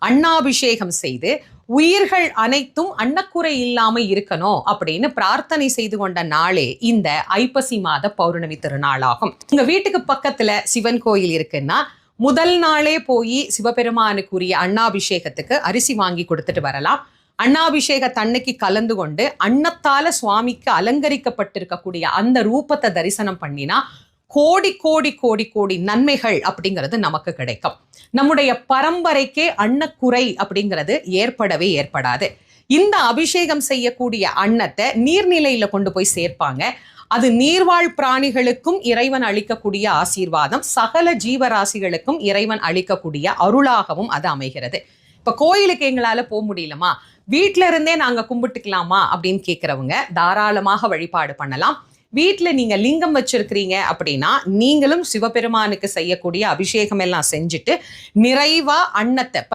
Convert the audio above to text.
அன்னாபிஷேகம் செய்து உயிர்கள் அனைத்தும் அன்னக்குறை இல்லாம இருக்கணும் அப்படின்னு பிரார்த்தனை செய்து கொண்ட நாளே இந்த ஐப்பசி மாத பௌர்ணமி திருநாளாகும். உங்க வீட்டுக்கு பக்கத்துல சிவன் கோயில் இருக்குன்னா முதல் நாளே போய் சிவபெருமானுக்குரிய அன்னாபிஷேகத்துக்கு அரிசி வாங்கி கொடுத்துட்டு வரலாம். அன்னாபிஷேக தன்னைக்கு கலந்து கொண்டு அன்னத்தால சுவாமிக்கு அலங்கரிக்கப்பட்டிருக்கக்கூடிய அந்த ரூபத்தை தரிசனம் பண்ணினா கோடி கோடி கோடி கோடி நன்மைகள் அப்படிங்கிறது நமக்கு கிடைக்கும். நம்முடைய பரம்பரைக்கே அன்னக்குறை அப்படிங்கிறது ஏற்படவே ஏற்படாது. இந்த அபிஷேகம் செய்யக்கூடிய அன்னத்தை நீர்நிலையில கொண்டு போய் சேர்ப்பாங்க. அது நீர்வாழ் பிராணிகளுக்கும் இறைவன் அளிக்கக்கூடிய ஆசீர்வாதம், சகல ஜீவராசிகளுக்கும் இறைவன் அளிக்கக்கூடிய அருளாகவும் அது அமைகிறது. இப்ப கோயிலுக்கு எங்களால போக முடியலமா, வீட்டில இருந்தே நாங்க கும்பிட்டுக்கலாமா அப்படின்னு கேட்கிறவங்க தாராளமாக வழிபாடு பண்ணலாம். வீட்டுல நீங்க லிங்கம் வச்சிருக்கிறீங்க அப்படின்னா நீங்களும் சிவபெருமானுக்கு செய்யக்கூடிய அபிஷேகம் எல்லாம் செஞ்சுட்டு நிறைவா அன்னத்தை